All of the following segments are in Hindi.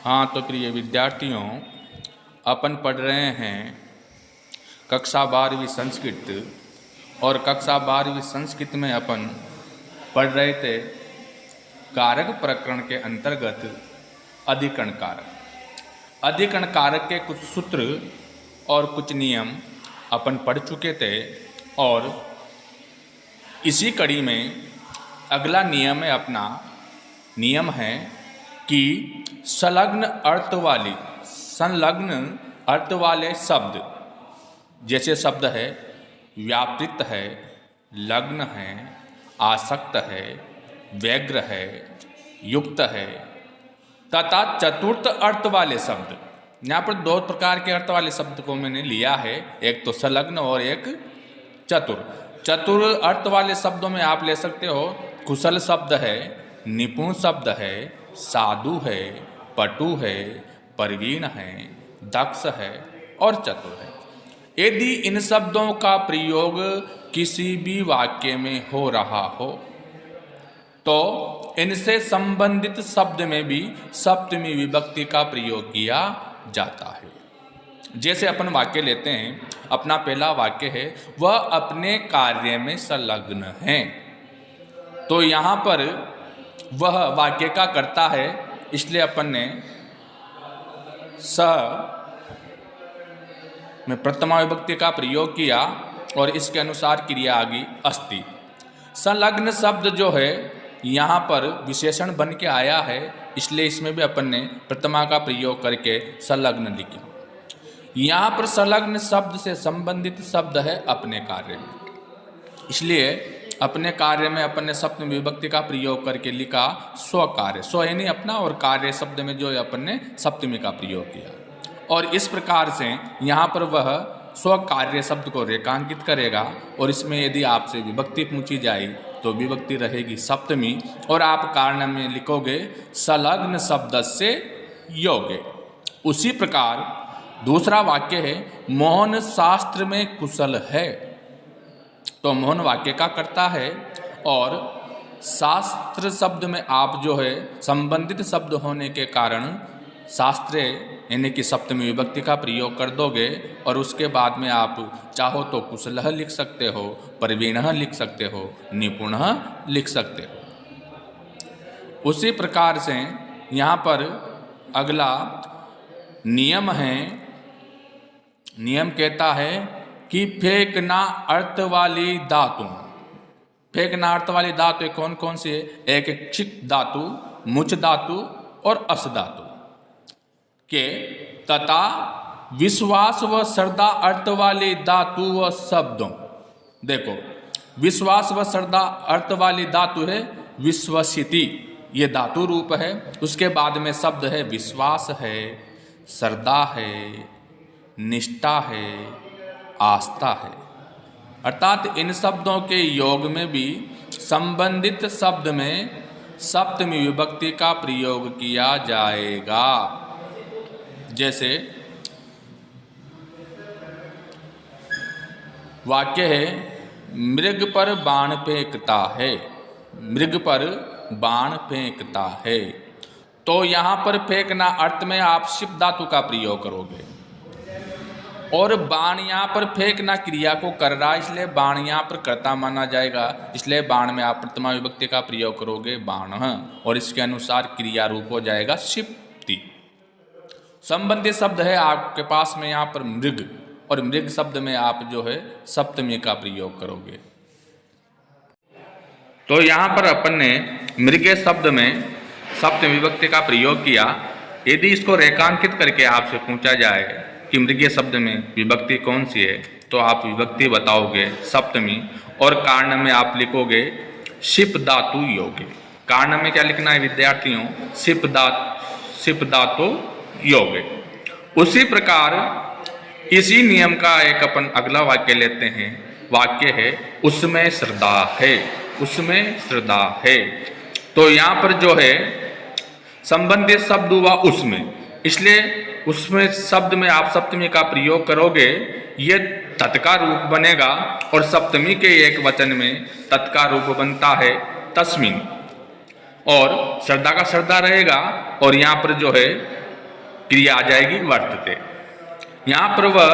हाँ तो प्रिय विद्यार्थियों, अपन पढ़ रहे हैं कक्षा 12वीं संस्कृत। और कक्षा 12वीं संस्कृत में अपन पढ़ रहे थे कारक प्रकरण के अंतर्गत अधिकरण कारक। अधिकरण कारक के कुछ सूत्र और कुछ नियम अपन पढ़ चुके थे। और इसी कड़ी में अगला नियम है कि संलग्न अर्थ वाले शब्द, जैसे शब्द है व्यापृत है, लग्न है, आसक्त है, व्यग्र है, युक्त है तथा चतुर्थ अर्थ वाले शब्द। यहाँ पर दो प्रकार के अर्थ वाले शब्द को मैंने लिया है, एक तो संलग्न और एक चतुर। चतुर अर्थ वाले शब्दों में आप ले सकते हो कुशल शब्द है, निपुण शब्द है, साधु है, पटु है, प्रवीण है, दक्ष है और चतुर है। यदि इन शब्दों का प्रयोग किसी भी वाक्य में हो रहा हो तो इनसे संबंधित शब्द में भी सप्तमी विभक्ति का प्रयोग किया जाता है। जैसे अपन वाक्य लेते हैं, अपना पहला वाक्य है वह अपने कार्य में संलग्न है। तो यहाँ पर वह वाक्य का कर्ता है, इसलिए अपन ने स में प्रथमा विभक्ति का प्रयोग किया और इसके अनुसार क्रिया आ गई अस्ति। संलग्न शब्द जो है यहाँ पर विशेषण बन के आया है, इसलिए इसमें भी अपन ने प्रथमा का प्रयोग करके संलग्न लिखा। यहाँ पर संलग्न शब्द से संबंधित शब्द है अपने कार्य में, इसलिए अपने कार्य में अपन ने सप्तमी विभक्ति का प्रयोग करके लिखा स्व कार्य। स्व यानी अपना, और कार्य शब्द में जो अपन ने सप्तमी का प्रयोग किया। और इस प्रकार से यहाँ पर वह स्व कार्य शब्द को रेखांकित करेगा। और इसमें यदि आपसे विभक्ति पूछी जाए तो विभक्ति रहेगी सप्तमी, और आप कारण में लिखोगे संलग्न शब्द से योगे। उसी प्रकार दूसरा वाक्य है मोहन शास्त्र में कुशल है। तो मोहन वाक्य का कर्ता है, और शास्त्र शब्द में आप जो है संबंधित शब्द होने के कारण शास्त्रे यानी कि सप्तमी विभक्ति का प्रयोग कर दोगे। और उसके बाद में आप चाहो तो कुशलः लिख सकते हो, प्रवीणः लिख सकते हो, निपुणः लिख सकते हो। उसी प्रकार से यहाँ पर अगला नियम है, नियम कहता है कि फेंकना अर्थ वाली धातु। फेंकना अर्थ वाली धातु कौन कौन सी है? एक क्षिक धातु, मुच धातु और अस धातु के तथा विश्वास व श्रद्धा अर्थ वाली धातु व शब्दों। देखो, विश्वास व श्रद्धा अर्थ वाली धातु है विश्वसिति, ये धातु रूप है। उसके बाद में शब्द है विश्वास है, श्रद्धा है, निष्ठा है, आस्था है। अर्थात इन शब्दों के योग में भी संबंधित शब्द में सप्तमी विभक्ति का प्रयोग किया जाएगा। जैसे वाक्य है मृग पर बाण फेंकता है, मृग पर बाण फेंकता है। तो यहाँ पर फेंकना अर्थ में आप शिप धातु का प्रयोग करोगे, और बाण यहाँ पर फेंकना क्रिया को कर रहा है, इसलिए बाण यहाँ पर कर्ता माना जाएगा। इसलिए बाण में आप प्रथमा विभक्ति का प्रयोग करोगे बाण, और इसके अनुसार क्रिया रूप हो जाएगा शिप्ति। संबंधित शब्द है आपके पास में यहाँ पर मृग, और मृग शब्द में आप जो है सप्तमी का प्रयोग करोगे। तो यहाँ पर अपन ने मृगे शब्द में सप्तमी विभक्ति का प्रयोग किया। यदि इसको रेखांकित करके आपसे पूछा जाए कि मृगे शब्द में विभक्ति कौन सी है, तो आप विभक्ति बताओगे सप्तमी, और कारण में आप लिखोगे शिप धातु योगे। कारण में क्या लिखना है विद्यार्थियों? शिप धातु योगे। उसी प्रकार इसी नियम का एक अपन अगला वाक्य लेते हैं। वाक्य है उसमें श्रद्धा है, उसमें श्रद्धा है। तो यहाँ पर जो है संबंधित शब्द हुआ उसमें, इसलिए उसमें शब्द में आप सप्तमी का प्रयोग करोगे, ये तत्का रूप बनेगा। और सप्तमी के एक वचन में तत्का रूप बनता है तस्मिन, और श्रद्धा का श्रद्धा रहेगा। और यहाँ पर जो है क्रिया आ जाएगी वर्तते। यहाँ पर वह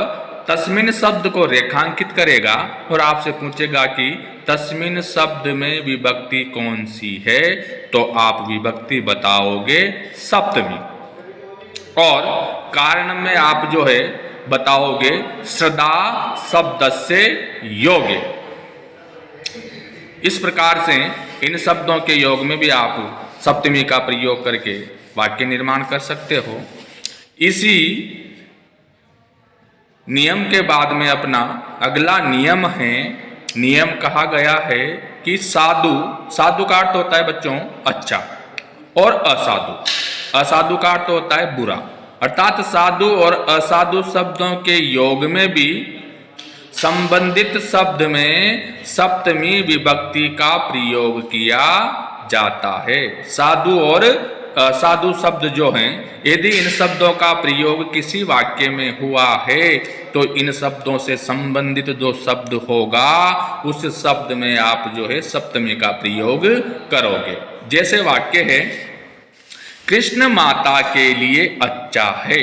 तस्मिन शब्द को रेखांकित करेगा और आपसे पूछेगा कि तस्मिन शब्द में विभक्ति कौन सी है, तो आप विभक्ति बताओगे सप्तमी। और कारण में आप जो है बताओगे श्रद्धा शब्दस्य योगे। इस प्रकार से इन शब्दों के योग में भी आप सप्तमी का प्रयोग करके वाक्य निर्माण कर सकते हो। इसी नियम के बाद में अपना अगला नियम है, नियम कहा गया है कि साधु, साधु का अर्थ होता है बच्चों अच्छा, और असाधु, असाधु का अर्थ होता है बुरा। अर्थात साधु और असाधु शब्दों के योग में भी संबंधित शब्द में सप्तमी विभक्ति का प्रयोग किया जाता है। साधु और असाधु शब्द जो हैं, यदि इन शब्दों का प्रयोग किसी वाक्य में हुआ है तो इन शब्दों से संबंधित जो शब्द होगा उस शब्द में आप जो है सप्तमी का प्रयोग करोगे। जैसे वाक्य है कृष्ण माता के लिए अच्छा है,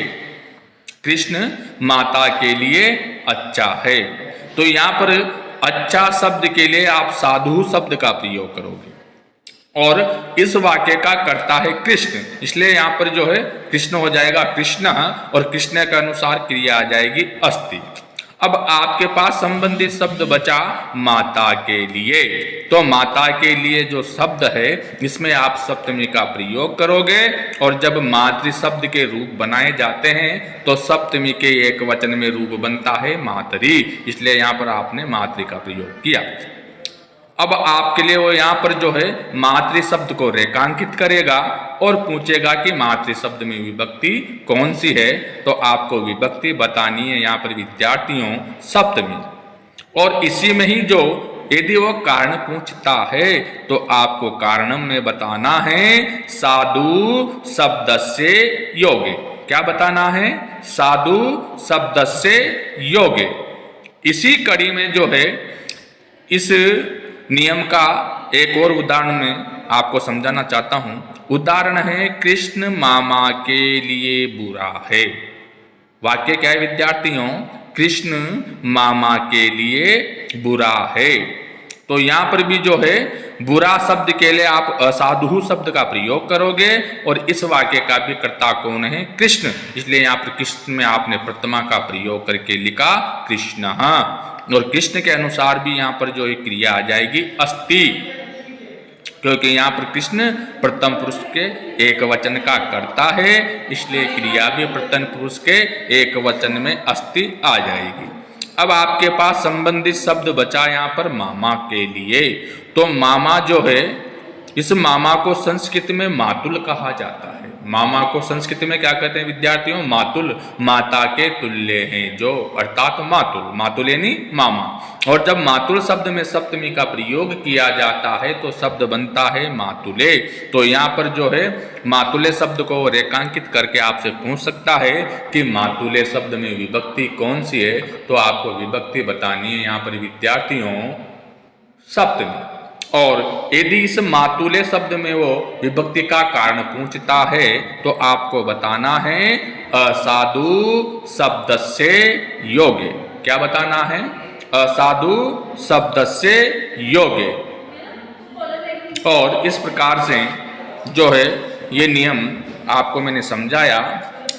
कृष्ण माता के लिए अच्छा है, तो यहाँ पर अच्छा शब्द के लिए आप साधु शब्द का प्रयोग करोगे और इस वाक्य का कर्ता है कृष्ण, इसलिए यहाँ पर जो है कृष्ण हो जाएगा कृष्ण और कृष्ण के अनुसार क्रिया आ जाएगी अस्ति। अब आपके पास संबंधित शब्द बचा माता के लिए, तो माता के लिए जो शब्द है इसमें आप सप्तमी का प्रयोग करोगे और जब मातृ शब्द के रूप बनाए जाते हैं तो सप्तमी के एक वचन में रूप बनता है मातरी, इसलिए यहाँ पर आपने मातृ का प्रयोग किया। अब आपके लिए वो यहाँ पर जो है मातृ शब्द को रेखांकित करेगा और पूछेगा कि मातृ शब्द में विभक्ति कौन सी है, तो आपको विभक्ति बतानी है यहाँ पर विद्यार्थियों सप्तमी। और इसी में ही जो यदि वो कारण पूछता है तो आपको कारणम में बताना है साधु शब्दस्य योगे। क्या बताना है? साधु शब्दस्य योगे। इसी कड़ी में जो है इस नियम का एक और उदाहरण में आपको समझाना चाहता हूं। उदाहरण है कृष्ण मामा के लिए बुरा है। वाक्य क्या है विद्यार्थियों? कृष्ण मामा के लिए बुरा है। तो यहां पर भी जो है बुरा शब्द के लिए आप असाधु शब्द का प्रयोग करोगे और इस वाक्य का भी कर्ता कौन है? कृष्ण, इसलिए यहाँ पर कृष्ण में आपने प्रथमा का प्रयोग करके लिखा कृष्ण, और कृष्ण के अनुसार भी यहाँ पर जो है क्रिया आ जाएगी अस्ति, क्योंकि यहाँ पर कृष्ण प्रथम पुरुष के एक वचन का कर्ता है, इसलिए क्रिया भी प्रथम पुरुष के एक वचन में अस्ति आ जाएगी। अब आपके पास संबंधित शब्द बचा यहाँ पर मामा के लिए। तो मामा जो है, इस मामा को संस्कृत में मातुल कहा जाता है। मामा को संस्कृत में क्या कहते हैं विद्यार्थियों? मातुल, माता के तुल्य हैं जो, अर्थात मातुल, मातुल यानी मामा। और जब मातुल शब्द में सप्तमी का प्रयोग किया जाता है तो शब्द बनता है मातुले। तो यहाँ पर जो है मातुले शब्द को रेखांकित करके आपसे पूछ सकता है कि मातुले शब्द में विभक्ति कौन सी है, तो आपको विभक्ति बतानी है यहाँ पर विद्यार्थियों सप्तमी। और यदि इस मातुले शब्द में वो विभक्ति का कारण पूछता है तो आपको बताना है असाधु शब्दस्य योगे। क्या बताना है? असाधु शब्दस्य योगे। और इस प्रकार से जो है ये नियम आपको मैंने समझाया।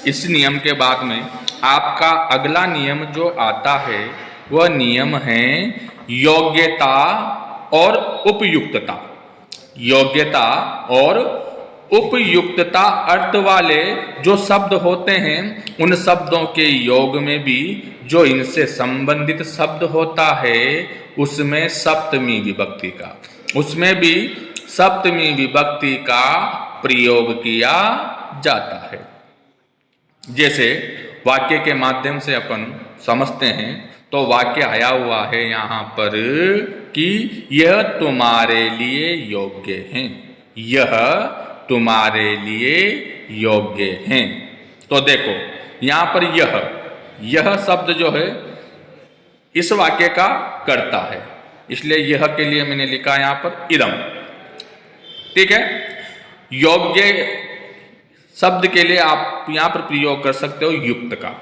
इस नियम के बाद में आपका अगला नियम जो आता है वह नियम है योग्यता और उपयुक्तता। योग्यता और उपयुक्तता अर्थ वाले जो शब्द होते हैं उन शब्दों के योग में भी जो इनसे संबंधित शब्द होता है उसमें सप्तमी विभक्ति का, उसमें भी सप्तमी विभक्ति का प्रयोग किया जाता है। जैसे वाक्य के माध्यम से अपन समझते हैं तो वाक्य आया हुआ है यहाँ पर कि यह तुम्हारे लिए योग्य हैं, यह तुम्हारे लिए योग्य हैं। तो देखो यहाँ पर यह शब्द जो है इस वाक्य का कर्ता है, इसलिए यह के लिए मैंने लिखा यहाँ पर इदम। ठीक है, योग्य शब्द के लिए आप यहाँ पर प्रयोग कर सकते हो युक्त का,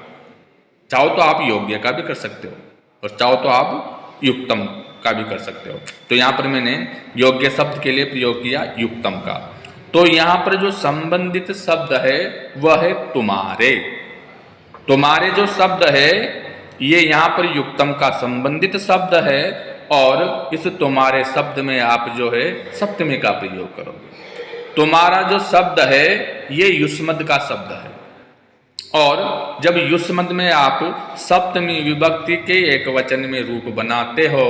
चाहो तो आप योग्य का भी कर सकते हो और चाहो तो आप युक्तम का भी कर सकते हो। तो यहाँ पर मैंने योग्य शब्द के लिए प्रयोग किया युक्तम का। तो यहाँ पर जो संबंधित शब्द है वह है तुम्हारे। तुम्हारे जो शब्द है ये यहाँ पर युक्तम का संबंधित शब्द है और इस तुम्हारे शब्द में आप जो है सप्तमी का प्रयोग करोगे। तुम्हारा जो शब्द है ये युष्मद का शब्द है और जब युष्मद में आप सप्तमी विभक्ति के एक वचन में रूप बनाते हो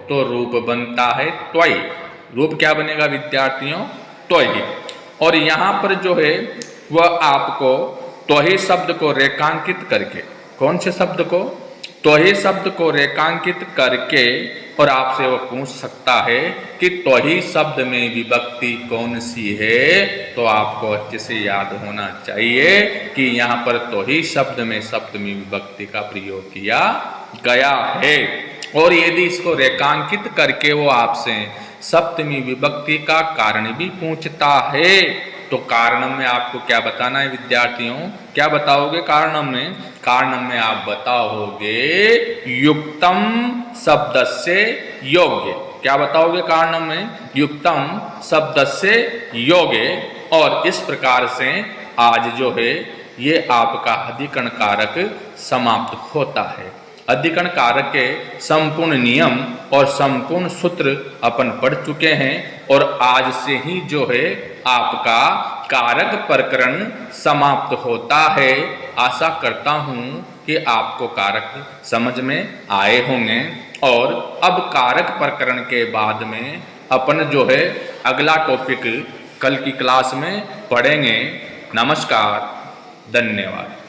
तो रूप बनता है त्वयि। रूप क्या बनेगा विद्यार्थियों? त्वयि। और यहाँ पर जो है वह आपको त्वयि शब्द को रेखांकित करके, कौन से शब्द को? त्वयि शब्द को रेखांकित करके और आपसे वो पूछ सकता है कि त्वयि शब्द में विभक्ति कौन सी है, तो आपको अच्छे से याद होना चाहिए कि यहाँ पर त्वयि शब्द में सप्तमी विभक्ति का प्रयोग किया गया है। और यदि इसको रेखांकित करके वो आपसे सप्तमी विभक्ति का कारण भी पूछता है तो कारणम में आपको क्या बताना है विद्यार्थियों? क्या बताओगे कारणम में? कारणम में आप बताओगे युक्तम शब्द से योग्य। क्या बताओगे कारणम में? युक्तम शब्द से योग्य। और इस प्रकार से आज जो है ये आपका अधिकरण कारक समाप्त होता है। अधिकरण कारक के संपूर्ण नियम और संपूर्ण सूत्र अपन पढ़ चुके हैं और आज से ही जो है आपका कारक प्रकरण समाप्त होता है। आशा करता हूँ कि आपको कारक समझ में आए होंगे और अब कारक प्रकरण के बाद में अपन जो है अगला टॉपिक कल की क्लास में पढ़ेंगे। नमस्कार, धन्यवाद।